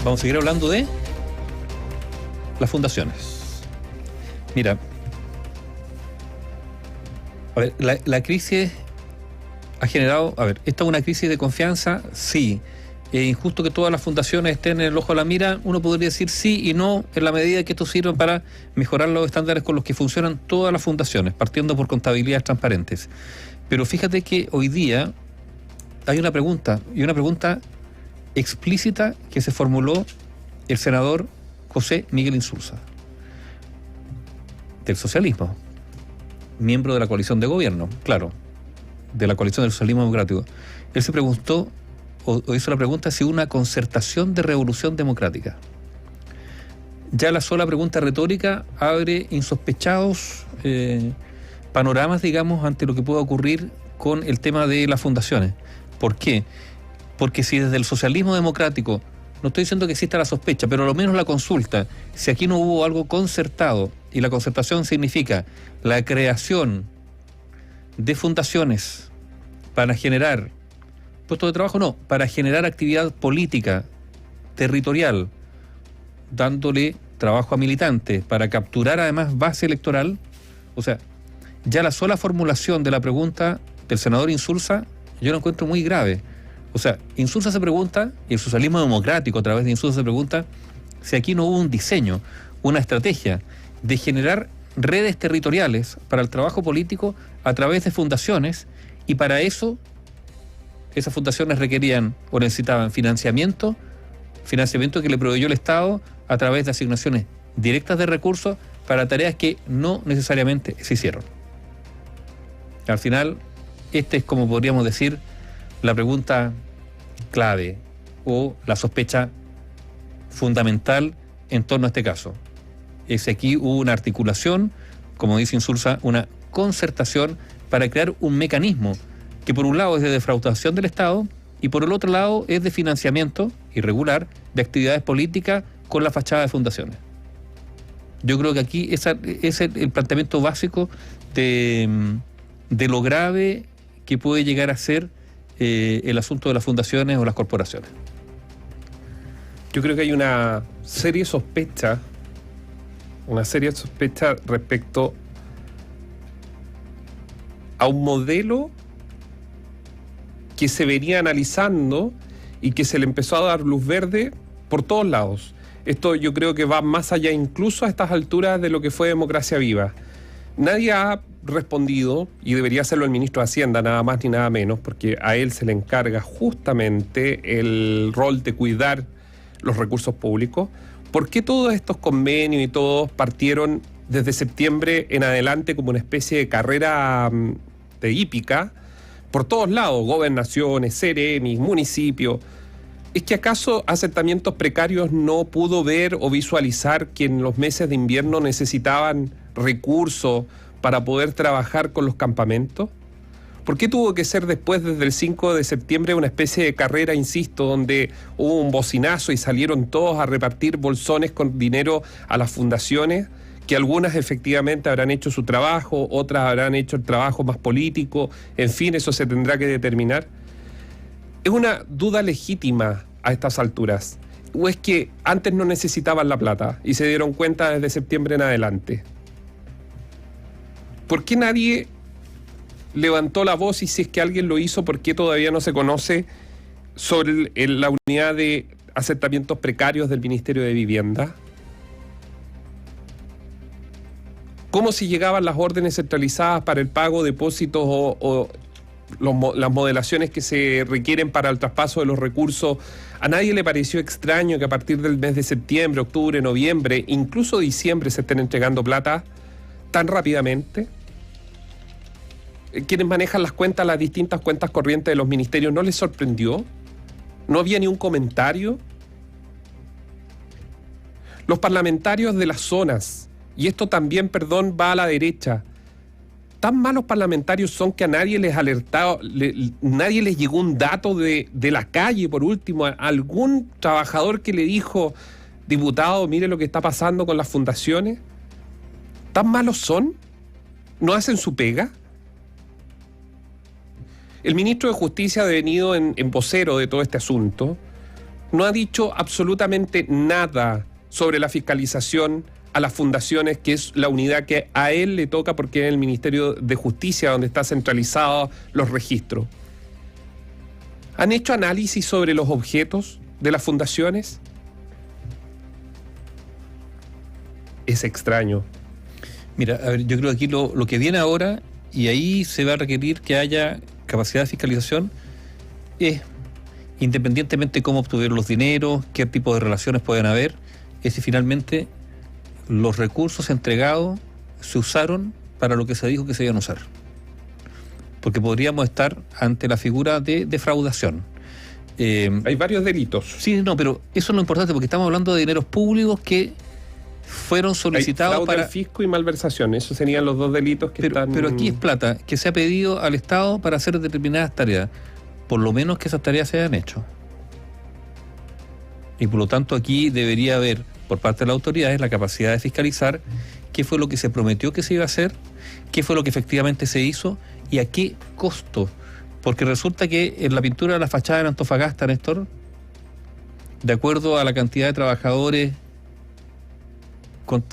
Vamos a seguir hablando de las fundaciones. Mira, a ver, la crisis ha generado, ¿esta es una crisis de confianza? Sí. ¿Es injusto que todas las fundaciones estén en el ojo de la mira? Uno podría decir sí y no, en la medida que esto sirve para mejorar los estándares con los que funcionan todas las fundaciones, partiendo por contabilidades transparentes. Pero fíjate que hoy día hay una pregunta, y una pregunta explícita que se formuló el senador José Miguel Insulza, del socialismo, miembro de la coalición de gobierno, claro, de la coalición del socialismo democrático. Él se preguntó, o hizo la pregunta, si una concertación de revolución democrática. Ya la sola pregunta retórica abre insospechados panoramas, digamos, ante lo que pueda ocurrir con el tema de las fundaciones. ¿Por qué? Porque si desde el socialismo democrático, no estoy diciendo que exista la sospecha, pero al menos la consulta, si aquí no hubo algo concertado, y la concertación significa la creación de fundaciones para generar puestos de trabajo, no, para generar actividad política, territorial, dándole trabajo a militantes, para capturar además base electoral. O sea, ya la sola formulación de la pregunta del senador Insulza, yo la encuentro muy grave. O sea, Insulza se pregunta, y el socialismo democrático a través de Insulza se pregunta, si aquí no hubo un diseño, una estrategia de generar redes territoriales para el trabajo político a través de fundaciones, y para eso esas fundaciones requerían o necesitaban financiamiento que le proveyó el Estado a través de asignaciones directas de recursos para tareas que no necesariamente se hicieron. Al final, este es, como podríamos decir, la pregunta clave o la sospecha fundamental en torno a este caso. Es que aquí hubo una articulación, como dice Insulza, una concertación para crear un mecanismo que por un lado es de defraudación del Estado y por el otro lado es de financiamiento irregular de actividades políticas con la fachada de fundaciones. Yo creo que aquí es el planteamiento básico de lo grave que puede llegar a ser el asunto de las fundaciones o las corporaciones. Yo creo que hay una seria sospecha respecto a un modelo que se venía analizando y que se le empezó a dar luz verde por todos lados. Esto yo creo que va más allá incluso a estas alturas de lo que fue Democracia Viva. Nadie ha respondido, y debería hacerlo el ministro de Hacienda, nada más ni nada menos, porque a él se le encarga justamente el rol de cuidar los recursos públicos. ¿Por qué todos estos convenios y todos partieron desde septiembre en adelante como una especie de carrera de hípica por todos lados? Gobernaciones, Ceremis, municipios. ¿Es que acaso asentamientos precarios no pudo ver o visualizar que en los meses de invierno necesitaban recursos para poder trabajar con los campamentos? ¿Por qué tuvo que ser después, desde el 5 de septiembre, una especie de carrera, insisto, donde hubo un bocinazo y salieron todos a repartir bolsones con dinero a las fundaciones, que algunas efectivamente habrán hecho su trabajo, otras habrán hecho el trabajo más político, en fin, eso se tendrá que determinar? Es una duda legítima a estas alturas. ¿O es que antes no necesitaban la plata y se dieron cuenta desde septiembre en adelante? ¿Por qué nadie levantó la voz, y si es que alguien lo hizo, por qué todavía no se conoce sobre la unidad de asentamientos precarios del Ministerio de Vivienda? ¿Cómo si llegaban las órdenes centralizadas para el pago de depósitos o las modelaciones que se requieren para el traspaso de los recursos? ¿A nadie le pareció extraño que a partir del mes de septiembre, octubre, noviembre, incluso diciembre, se estén entregando plata tan rápidamente? Quienes manejan las cuentas, las distintas cuentas corrientes de los ministerios, ¿no les sorprendió? ¿No había ni un comentario? Los parlamentarios de las zonas, y esto también, perdón, va a la derecha, tan malos parlamentarios son que a nadie les alertado, nadie les llegó un dato de la calle, por último, a algún trabajador que le dijo: diputado, mire lo que está pasando con las fundaciones. ¿Tan malos son? ¿No hacen su pega? El ministro de Justicia ha venido en vocero de todo este asunto, no ha dicho absolutamente nada sobre la fiscalización a las fundaciones, que es la unidad que a él le toca porque es el Ministerio de Justicia donde está centralizado los registros. ¿Han hecho análisis sobre los objetos de las fundaciones? Es extraño. Mira, a ver, yo creo que aquí lo que viene ahora, y ahí se va a requerir que haya capacidad de fiscalización, es, independientemente de cómo obtuvieron los dineros, qué tipo de relaciones pueden haber, es si finalmente los recursos entregados se usaron para lo que se dijo que se iban a usar. Porque podríamos estar ante la figura de defraudación. Hay varios delitos. Sí, no, pero eso es lo importante, porque estamos hablando de dineros públicos que fueron solicitados fraude para al fisco y malversación. Esos serían los dos delitos que están... Pero aquí es plata que se ha pedido al Estado para hacer determinadas tareas. Por lo menos que esas tareas se hayan hecho. Y por lo tanto aquí debería haber, por parte de las autoridades, la capacidad de fiscalizar qué fue lo que se prometió que se iba a hacer, qué fue lo que efectivamente se hizo y a qué costo. Porque resulta que en la pintura de la fachada de Antofagasta, Néstor, de acuerdo a la cantidad de trabajadores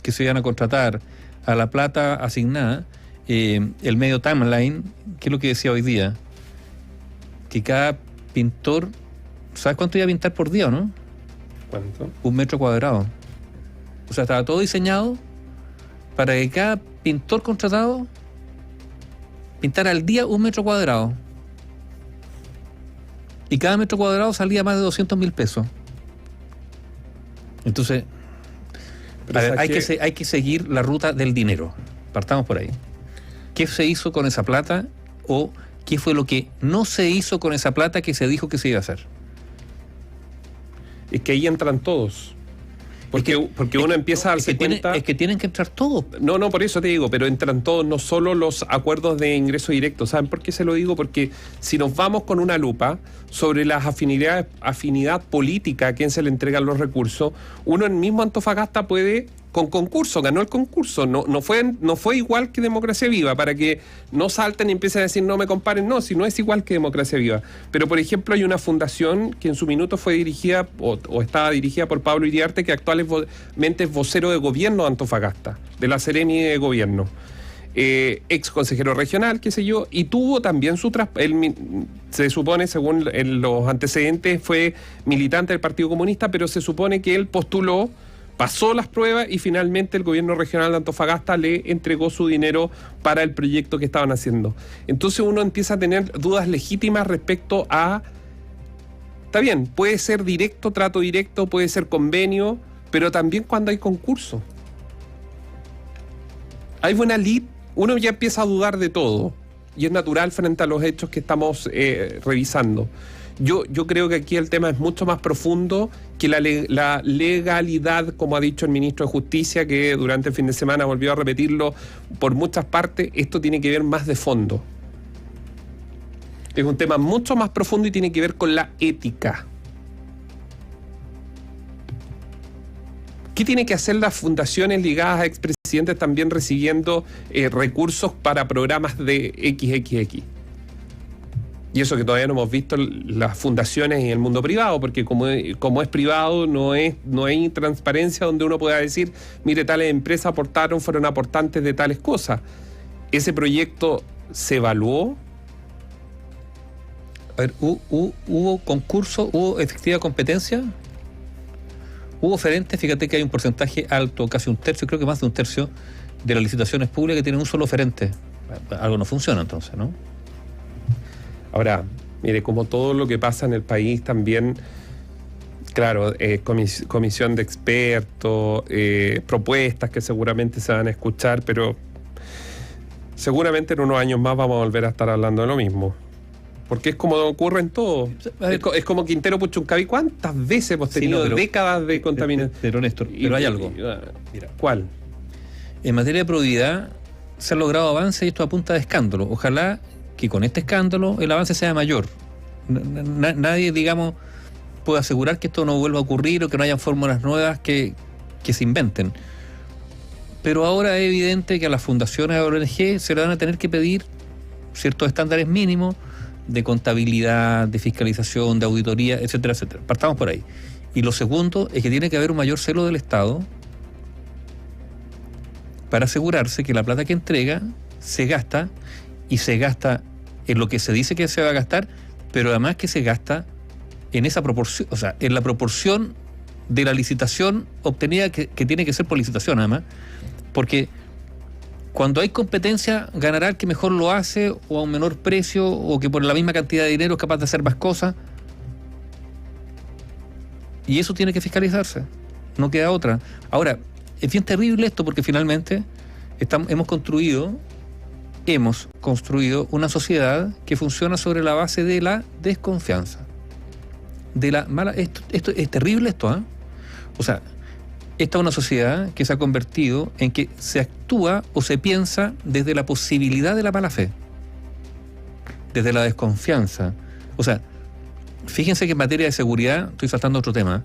que se iban a contratar, a la plata asignada, el medio timeline, que es lo que decía hoy día, que cada pintor, ¿sabes cuánto iba a pintar por día o no? ¿Cuánto? 1 metro cuadrado. O sea, estaba todo diseñado para que cada pintor contratado pintara al día 1 metro cuadrado. Y cada metro cuadrado salía más de 200.000 pesos. Entonces, a ver, hay que seguir la ruta del dinero. Partamos por ahí. ¿Qué se hizo con esa plata? ¿O qué fue lo que no se hizo con esa plata que se dijo que se iba a hacer? Es que ahí entran todos. Porque uno empieza a darse cuenta... Es que tienen que entrar todos. No, por eso te digo, pero entran todos, no solo los acuerdos de ingreso directo. ¿Saben por qué se lo digo? Porque si nos vamos con una lupa sobre las afinidad política a quien se le entregan los recursos, uno en mismo Antofagasta puede... con concurso, ganó el concurso, no fue igual que Democracia Viva, para que no salten y empiecen a decir no me comparen, no, si no es igual que Democracia Viva. Pero por ejemplo hay una fundación que en su minuto fue dirigida o estaba dirigida por Pablo Iriarte, que actualmente es vocero de gobierno de Antofagasta, de la Seremi de Gobierno. Ex consejero regional, qué sé yo, y tuvo también él se supone, según los antecedentes, fue militante del Partido Comunista, pero se supone que él postuló, pasó las pruebas y finalmente el gobierno regional de Antofagasta le entregó su dinero para el proyecto que estaban haciendo. Entonces uno empieza a tener dudas legítimas respecto a... Está bien, puede ser directo, trato directo, puede ser convenio, pero también cuando hay concurso. Hay buena lid, uno ya empieza a dudar de todo y es natural frente a los hechos que estamos revisando. Yo creo que aquí el tema es mucho más profundo que la legalidad, como ha dicho el ministro de Justicia, que durante el fin de semana volvió a repetirlo por muchas partes. Esto tiene que ver más de fondo. Es un tema mucho más profundo y tiene que ver con la ética. ¿Qué tiene que hacer las fundaciones ligadas a expresidentes también recibiendo recursos para programas de XXX? Y eso que todavía no hemos visto las fundaciones en el mundo privado, porque como es privado, no hay transparencia donde uno pueda decir, mire, tales empresas fueron aportantes de tales cosas. ¿Ese proyecto se evaluó? A ver, ¿hubo concurso? ¿Hubo efectiva competencia? ¿Hubo oferentes? Fíjate que hay un porcentaje alto, casi un tercio, creo que más de un tercio, de las licitaciones públicas que tienen un solo oferente. Algo no funciona entonces, ¿no? Ahora, mire, como todo lo que pasa en el país también, claro, comisión de expertos, propuestas que seguramente se van a escuchar, pero seguramente en unos años más vamos a volver a estar hablando de lo mismo. Porque es como ocurre en todo. Es como Quintero Puchuncaví. ¿Cuántas veces hemos tenido décadas de contaminación? Pero Néstor, pero hay algo. Mira, ¿cuál? En materia de probidad se han logrado avances y esto apunta de escándalo. Ojalá que con este escándalo el avance sea mayor. Nadie, digamos, puede asegurar que esto no vuelva a ocurrir o que no haya fórmulas nuevas que se inventen. Pero ahora es evidente que a las fundaciones de ONG se le van a tener que pedir ciertos estándares mínimos de contabilidad, de fiscalización, de auditoría, etcétera, etcétera. Partamos por ahí. Y lo segundo es que tiene que haber un mayor celo del Estado para asegurarse que la plata que entrega se gasta, y se gasta en lo que se dice que se va a gastar, pero además que se gasta en esa proporción, o sea, en la proporción de la licitación obtenida, que tiene que ser por licitación además, porque cuando hay competencia ganará el que mejor lo hace, o a un menor precio, o que por la misma cantidad de dinero es capaz de hacer más cosas, y eso tiene que fiscalizarse, no queda otra. Ahora, es bien terrible esto, porque finalmente hemos construido una sociedad que funciona sobre la base de la desconfianza, de la mala. Esto es terrible, esto, ¿eh? O sea, esta es una sociedad que se ha convertido en que se actúa o se piensa desde la posibilidad de la mala fe, desde la desconfianza. O sea, fíjense que en materia de seguridad, estoy saltando otro tema,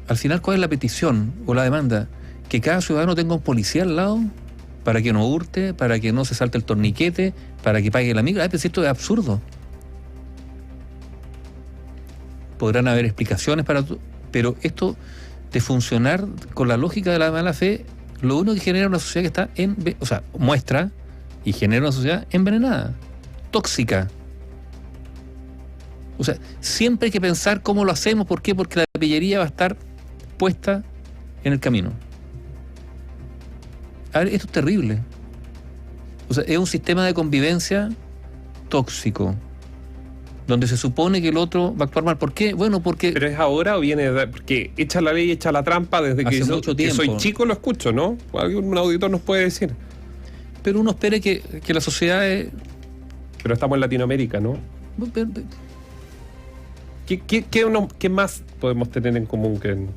al final, ¿cuál es la petición o la demanda? Que cada ciudadano tenga un policía al lado para que no hurte, para que no se salte el torniquete, para que pague la migra. Pero esto es absurdo. Podrán haber explicaciones pero esto de funcionar con la lógica de la mala fe, lo único que genera una sociedad que está muestra y genera una sociedad envenenada, tóxica. O sea, siempre hay que pensar cómo lo hacemos. ¿Por qué? Porque la pillería va a estar puesta en el camino. A ver, esto es terrible. O sea, es un sistema de convivencia tóxico, donde se supone que el otro va a actuar mal. ¿Por qué? Bueno, porque... ¿Pero es ahora o viene porque echa la ley, echa la trampa desde que soy chico? Lo escucho, ¿no? Algún auditor nos puede decir. Pero uno espera que la sociedad... Pero estamos en Latinoamérica, ¿no? ¿Qué más podemos tener en común que...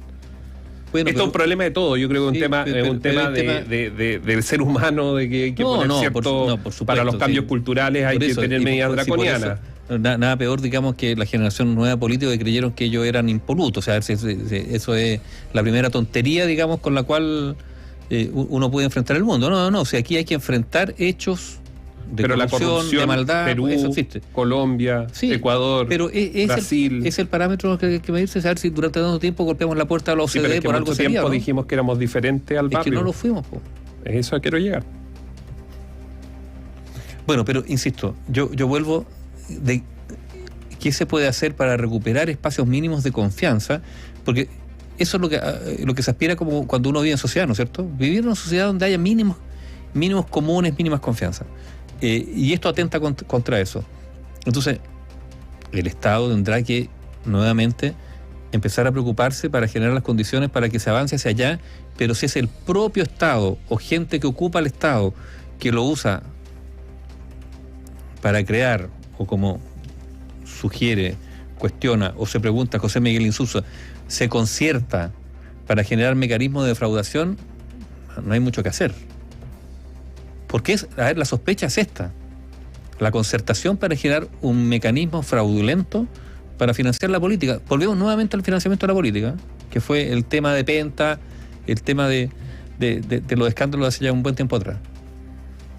Bueno, esto es un problema de todo. Yo creo que es un tema del ser humano, de que hay que poner cierto... para los cambios culturales hay que tener medidas draconianas. Nada peor, digamos, que la generación nueva política que creyeron que ellos eran impolutos. O sea, eso es la primera tontería, digamos, con la cual uno puede enfrentar el mundo. No, o sea, aquí hay que enfrentar hechos de corrupción, de maldad. Perú, eso existe. Colombia, sí, Ecuador, pero Brasil. Es el parámetro que medirse, saber si durante tanto tiempo golpeamos la puerta de la OCDE, pero es que por algo sería, tiempo, ¿no? Dijimos que éramos diferentes al barrio. Es que no lo fuimos, po. Es eso a quiero llegar. Bueno, pero insisto, yo vuelvo de qué se puede hacer para recuperar espacios mínimos de confianza, porque eso es lo que se aspira como cuando uno vive en sociedad, ¿no es cierto? Vivir en una sociedad donde haya mínimos comunes, mínimas confianza. Y esto atenta contra eso. Entonces, el Estado tendrá que nuevamente empezar a preocuparse para generar las condiciones para que se avance hacia allá, pero si es el propio Estado o gente que ocupa el Estado que lo usa para crear, o como sugiere, cuestiona o se pregunta José Miguel Insulza, se concierta para generar mecanismos de defraudación, no hay mucho que hacer. Porque la sospecha es esta: la concertación para generar un mecanismo fraudulento para financiar la política. Volvemos nuevamente al financiamiento de la política, que fue el tema de Penta, el tema de los escándalos de hace ya un buen tiempo atrás.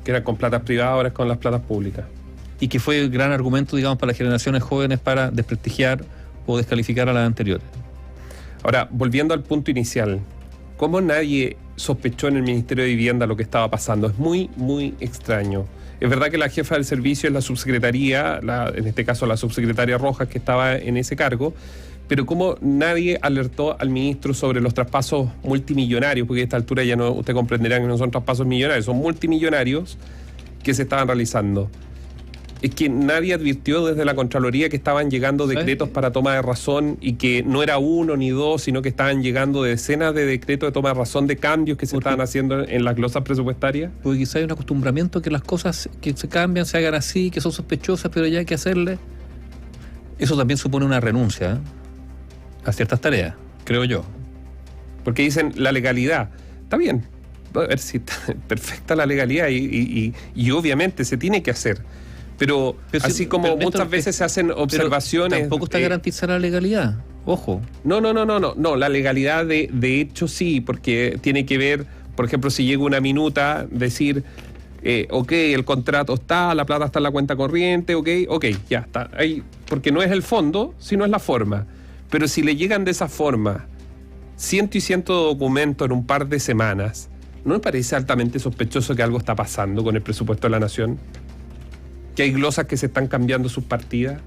Que eran con platas privadas, ahora es con las platas públicas. Y que fue el gran argumento, digamos, para las generaciones jóvenes para desprestigiar o descalificar a las anteriores. Ahora, volviendo al punto inicial, ¿cómo nadie sospechó en el Ministerio de Vivienda lo que estaba pasando? Es muy, muy extraño. Es verdad que la jefa del servicio es la subsecretaría, en este caso la subsecretaria Rojas, que estaba en ese cargo, pero ¿cómo nadie alertó al ministro sobre los traspasos multimillonarios? Porque a esta altura ya no, usted comprenderá que no son traspasos millonarios, son multimillonarios que se estaban realizando. Es que nadie advirtió desde la Contraloría que estaban llegando decretos para toma de razón, y que no era uno ni dos, sino que estaban llegando decenas de decretos de toma de razón de cambios que se estaban haciendo en las glosas presupuestarias. Porque quizá hay un acostumbramiento que las cosas que se cambian se hagan así, que son sospechosas, pero ya hay que hacerle. Eso también supone una renuncia a ciertas tareas, creo yo. Porque dicen la legalidad. Está bien, a ver si está perfecta la legalidad y obviamente se tiene que hacer. Pero así como muchas veces se hacen observaciones... Tampoco está garantizada la legalidad, ojo. No, la legalidad de hecho sí, porque tiene que ver, por ejemplo, si llega una minuta, decir ok, el contrato está, la plata está en la cuenta corriente, ok, ya está. Ahí, porque no es el fondo, sino es la forma. Pero si le llegan de esa forma cientos y cientos de documentos en un par de semanas, ¿no me parece altamente sospechoso que algo está pasando con el presupuesto de la nación? ¿Que hay glosas que se están cambiando sus partidas?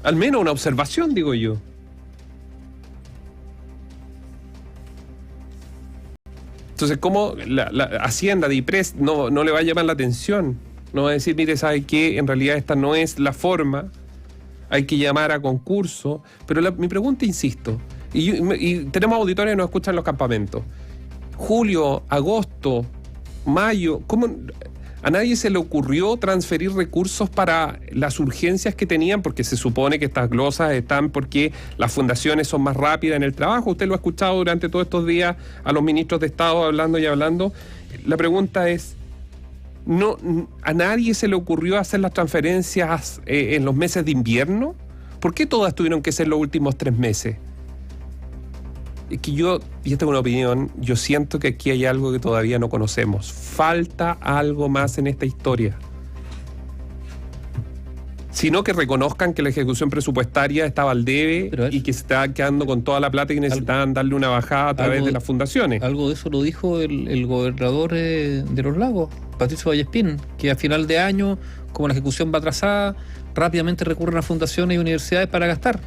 Al menos una observación, digo yo. Entonces, ¿cómo la Hacienda, DIPRES, no le va a llamar la atención? No va a decir, mire, ¿sabe qué? En realidad esta no es la forma, hay que llamar a concurso. Pero mi pregunta, insisto, y tenemos auditores que nos escuchan en los campamentos. Julio, agosto, mayo, ¿cómo a nadie se le ocurrió transferir recursos para las urgencias que tenían? Porque se supone que estas glosas están porque las fundaciones son más rápidas en el trabajo. Usted lo ha escuchado durante todos estos días a los ministros de Estado hablando y hablando. La pregunta es, ¿a nadie se le ocurrió hacer las transferencias en los meses de invierno? ¿Por qué todas tuvieron que ser los últimos 3 meses? Es que y esta es una opinión, yo siento que aquí hay algo que todavía no conocemos. Falta algo más en esta historia. Sino que reconozcan que la ejecución presupuestaria estaba al debe y que se estaba quedando con toda la plata y necesitaban darle una bajada a través de las fundaciones. Algo de eso lo dijo el gobernador de Los Lagos, Patricio Vallespín, que a final de año, como la ejecución va atrasada, rápidamente recurren a fundaciones y universidades para gastar.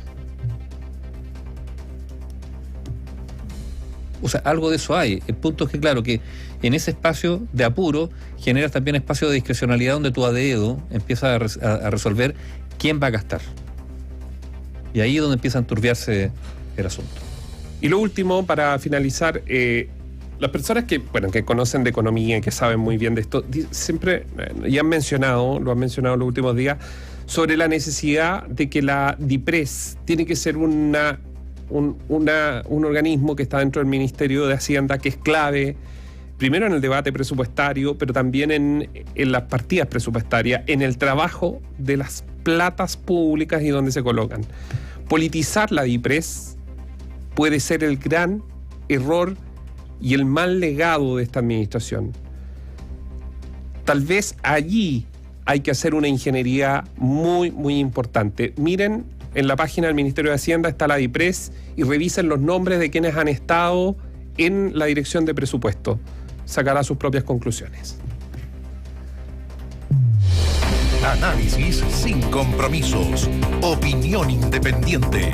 O sea, algo de eso hay. El punto es que, claro, que en ese espacio de apuro generas también espacio de discrecionalidad donde tu a dedo empieza a resolver quién va a gastar. Y ahí es donde empieza a enturbiarse el asunto. Y lo último, para finalizar, las personas que conocen de economía y que saben muy bien de esto, siempre lo han mencionado en los últimos días, sobre la necesidad de que la DIPRES tiene que ser un organismo que está dentro del Ministerio de Hacienda, que es clave, primero en el debate presupuestario, pero también en las partidas presupuestarias, en el trabajo de las platas públicas y donde se colocan. Politizar la DIPRES puede ser el gran error y el mal legado de esta administración. Tal vez allí hay que hacer una ingeniería muy, muy importante. Miren, en la página del Ministerio de Hacienda está la DIPRES y revisen los nombres de quienes han estado en la dirección de presupuesto. Sacará sus propias conclusiones. Análisis sin compromisos. Opinión independiente.